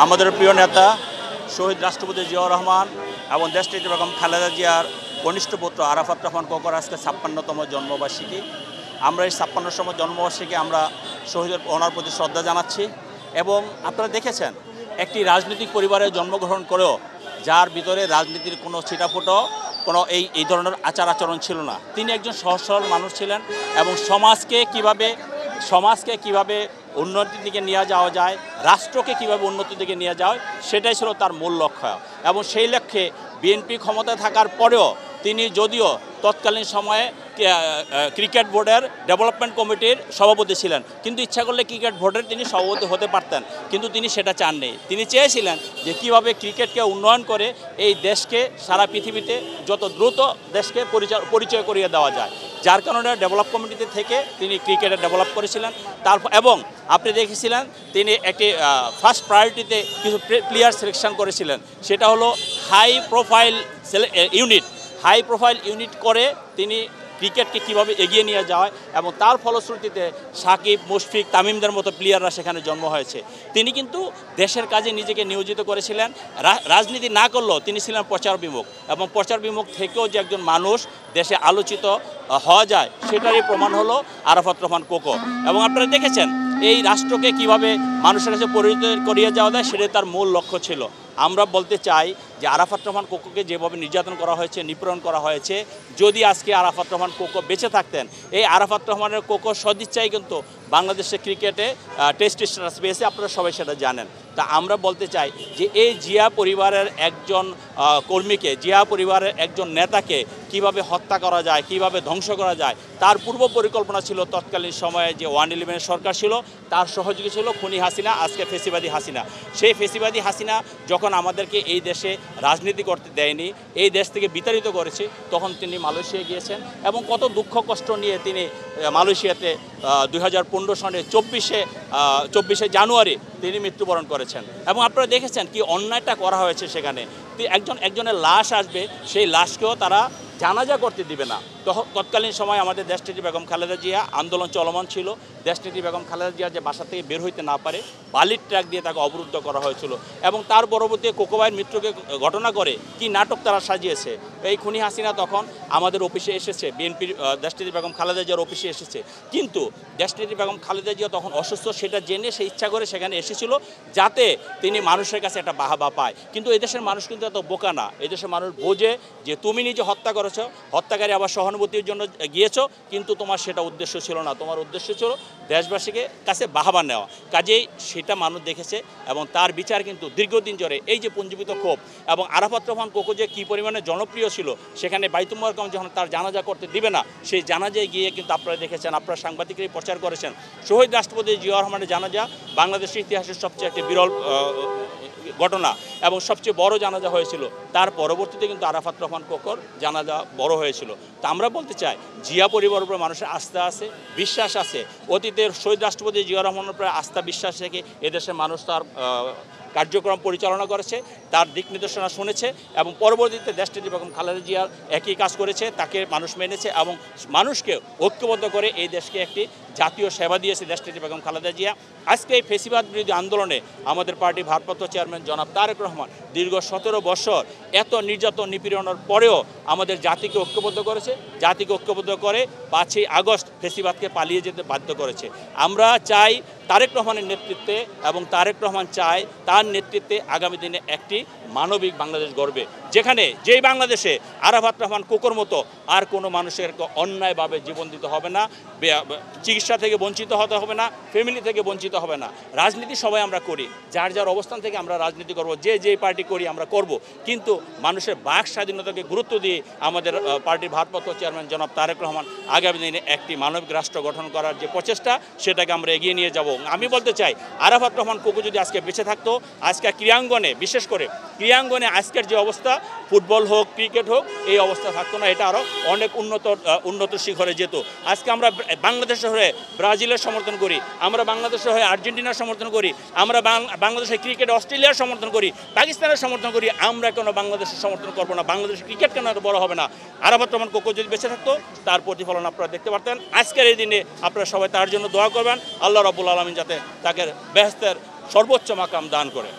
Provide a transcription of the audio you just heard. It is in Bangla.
আমাদের প্রিয় নেতা শহীদ রাষ্ট্রপতি জিয়াউর রহমান এবং দেশটির বেগম খালেদা জিয়ার কনিষ্ঠ পুত্র আরাফাত রহমান কোকোর আজকে ৫৬তম জন্মবার্ষিকী। আমরা এই ৫৬তম জন্মবার্ষিকী আমরা শহীদের ওনার প্রতি শ্রদ্ধা জানাচ্ছি। এবং আপনারা দেখেছেন একটি রাজনৈতিক পরিবারে জন্মগ্রহণ করেও যার ভিতরে রাজনীতির কোনো ছিটাফোটো কোনো এই ধরনের আচার আচরণ ছিল না। তিনি একজন সহজ সরল মানুষ ছিলেন এবং সমাজকে কিভাবে উন্নতির দিকে নিয়ে যাওয়া যায়, রাষ্ট্রকে কিভাবে উন্নতির দিকে নিয়ে যাওয়া, সেটাই ছিল তার মূল লক্ষ্য। এবং সেই লক্ষ্যে বিএনপি ক্ষমতায় থাকার পরেও তিনি যদিও তৎকালীন সময়ে ক্রিকেট বোর্ডের ডেভেলপমেন্ট কমিটির সভাপতি ছিলেন, কিন্তু ইচ্ছা করলে ক্রিকেট বোর্ডের তিনি সভাপতি হতে পারতেন, কিন্তু তিনি সেটা চাননি। তিনি চেয়েছিলেন যে কীভাবে ক্রিকেটকে উন্নয়ন করে এই দেশকে সারা পৃথিবীতে যত দ্রুত দেশকে পরিচয় করিয়ে দেওয়া যায়। যার কারণে ডেভেলপ কমিটিতে থেকে তিনি ক্রিকেটে ডেভেলপ করেছিলেন। এবং আপনি দেখেছিলেন তিনি একটি ফার্স্ট প্রায়োরিটিতে কিছু প্লেয়ার সিলেকশন করেছিলেন, সেটা হলো হাই প্রোফাইল ইউনিট করে তিনি ক্রিকেটকে কীভাবে এগিয়ে নিয়ে যায় এবং তার ফলশ্রুতিতে সাকিব, মুশফিক, তামিমদের মতো প্লেয়াররা সেখানে জন্ম হয়েছে। তিনি কিন্তু দেশের কাজে নিজেকে নিয়োজিত করেছিলেন। রাজনীতি না করলেও তিনি ছিলেন প্রচার বিমুখ, এবং প্রচার বিমুখ থেকেও যে একজন মানুষ দেশে আলোচিত হওয়া যায় সেটারই প্রমাণ হলো আরাফাত রহমান কোকো। এবং আপনারা দেখেছেন এই রাষ্ট্রকে কিভাবে মানুষের কাছে পরিচয় করিয়ে যাওয়া যায়, সেটাই তার মূল লক্ষ্য ছিল। আমরা বলতে চাই যে আরাফাত রহমান কোকোকে যেভাবে নির্যাতন করা হয়েছে, নিপীড়ন করা হয়েছে, যদি আজকে আরাফাত রহমান কোকো বেঁচে থাকতেন, এই আরাফাত রহমানের কোকো সদিচ্ছাই কিন্তু বাংলাদেশে ক্রিকেটে টেস্ট স্ট্যাটাস পেয়েছে, আপনারা সবাই সেটা জানেন। তা আমরা বলতে চাই যে এই জিয়া পরিবারের একজন কর্মীকে, জিয়া পরিবারের একজন নেতাকে কিভাবে হত্যা করা যায়, কিভাবে ধ্বংস করা যায়, তার পূর্ব পরিকল্পনা ছিল তৎকালীন সময়ে যে 111 সরকার ছিল, তার সহযোগী ছিল খুনি হাসিনা, আজকে ফেসিবাদী হাসিনা। সেই ফেসিবাদী হাসিনা যখন আমাদেরকে এই দেশে রাজনীতি করতে দেয়নি, এই দেশ থেকে বিতাড়িত করেছে, তখন তিনি মালয়েশিয়া গিয়েছেন এবং কত দুঃখ কষ্ট নিয়ে তিনি মালয়েশিয়াতে 2015 সনে 24শে জানুয়ারি তিনি মৃত্যুবরণ করেছেন। এবং আপনারা দেখেছেন কি অন্যায়টা করা হয়েছে সেখানে। একজনের লাশ আসবে, সেই লাশকেও তারা জানাজা করতে দিবে না। তৎকালীন সময় আমাদের দেশটির বেগম খালেদা জিয়া আন্দোলন চলমান ছিল। দেশটির বেগম খালেদা জিয়া যে বাসা থেকে বের হইতে না পারে, বালির ট্রাক দিয়ে তাকে অবরুদ্ধ করা হয়েছিল। এবং তার পরবর্তী কোকোবাইয়ের মৃত্যুকে ঘটনা করে কি নাটক তারা সাজিয়েছে। এই খুনি হাসিনা তখন আমাদের অফিসে এসেছে, বিএনপির দেশটির বেগম খালেদা জিয়ার অফিসে এসেছে, কিন্তু দেশটির বেগম খালেদা জিয়া তখন অসুস্থ, সেটা জেনে সে ইচ্ছা করে সেখানে এসেছিল যাতে তিনি মানুষের কাছে একটা বাহাবা পায়। কিন্তু এদেশের মানুষ কিন্তু এত বোকা না। এদেশের মানুষ বোঝে যে তুমি নিজে হত্যা করেছ, হত্যাকারী আবার সহানুভূতির জন্য গিয়েছো, কিন্তু তোমার সেটা উদ্দেশ্য ছিল না। তোমার উদ্দেশ্য ছিল দেশবাসীকে কাছে বাহাবা নেওয়া। কাজেই সেটা মানুষ দেখেছে এবং তার বিচার কিন্তু দীর্ঘদিন ধরে এই যে পুঞ্জীভূত ক্ষোভ। এবং আরাফাত রহমান কোকো যে কী পরিমাণে জনপ্রিয় ছিল, সেখানে বাইতুল মোকাররম যখন তার জানাজা করতে দিবে না, সেই জানাজায় গিয়ে কিন্তু আপনারা দেখেছেন, আপনারা সাংবাদিকরাই প্রচার করেছেন, শহীদ রাষ্ট্রপতি জিয়াউর রহমানের জানাজা বাংলাদেশের ইতিহাসের সবচেয়ে একটি বিরল ঘটনা এবং সবচেয়ে বড় জানাজা হয়েছিল। তার পরবর্তীতে কিন্তু আরাফাত রহমান কোকোর জানাজা বড় হয়েছিল। তা আমরা বলতে চাই জিয়া পরিবারের উপরে মানুষের আস্থা আছে, বিশ্বাস আছে। অতীতের শহীদ রাষ্ট্রপতি জিয়াউর রহমানের উপরে আস্থা বিশ্বাস রেখে এদেশের মানুষ তার কার্যক্রম পরিচালনা করেছে, তার দিক নির্দেশনা শুনেছে এবং পরবর্তীতে দেশটির বেগম খালেদা জিয়ার একই কাজ করেছে, তাকে মানুষ মেনেছে এবং মানুষকে ঐক্যবদ্ধ করে এই দেশকে একটি জাতীয় সেবা দিয়েছে দেশটির বেগম খালেদা জিয়া। আজকে এই ফেসিবাদ বিরোধী আন্দোলনে আমাদের পার্টি ভারপ্রাপ্ত চেয়ারম্যান জনাব তারেক রহমান দীর্ঘ 17 বছর এত নির্যাতন নিপীড়নের পরেও আমাদের জাতিকে ঐক্যবদ্ধ করেছে, জাতিকে ঐক্যবদ্ধ করে 5ই আগস্ট ফেসিবাদকে পালিয়ে যেতে বাধ্য করেছে। আমরা চাই তারেক রহমানের নেতৃত্বে, এবং তারেক রহমান চায় তার নেতৃত্বে আগামী দিনে একটি মানবিক বাংলাদেশ গড়বে, যেখানে যেই বাংলাদেশে আরাফাত রহমান কোকোর মতো আর কোনো মানুষের অন্যায়ভাবে জীবন দিতে হবে না, চিকিৎসা থেকে বঞ্চিত হতে হবে না, ফ্যামিলি থেকে বঞ্চিত হবে না। রাজনীতি সবাই আমরা করি, যার যার অবস্থান থেকে আমরা রাজনীতি করব, যে পার্টি করি আমরা করব, কিন্তু মানুষের বাক স্বাধীনতাকে গুরুত্ব দিয়ে আমাদের পার্টির ভারপ্রাপ্ত চেয়ারম্যান জনাব তারেক রহমান আগামী দিনে একটি মানবিক রাষ্ট্র গঠন করার যে প্রচেষ্টা, সেটাকে আমরা এগিয়ে নিয়ে যাব। আমি বলতে চাই আরাফাত রহমান কোকো যদি আজকে বেঁচে থাকতো, আজকে ক্রীড়াঙ্গনে, বিশেষ করে ক্রীড়াঙ্গনে আজকের যে অবস্থা, ফুটবল হোক, ক্রিকেট হোক, এই অবস্থা থাকতো না, এটা আরও অনেক উন্নত শিখরে যেত। আজকে আমরা বাংলাদেশের হয়ে ব্রাজিলের সমর্থন করি, আমরা বাংলাদেশের হয়ে আর্জেন্টিনার সমর্থন করি, আমরা বাংলাদেশের ক্রিকেট অস্ট্রেলিয়ার সমর্থন করি, পাকিস্তানের সমর্থন করি, আমরা কেন বাংলাদেশের সমর্থন করবো না? বাংলাদেশের ক্রিকেট কেন এত বড় হবে না? আরাফাত রহমান কোকো যদি বেঁচে থাকতো, তার প্রতিফলন আপনারা দেখতে পারতেন। আজকের এই দিনে আপনারা সবাই তার জন্য দোয়া করবেন, আল্লাহ রাব্বুল আলামিন যাতে তাকে বেহেশতের সর্বোচ্চ মাকাম দান করে।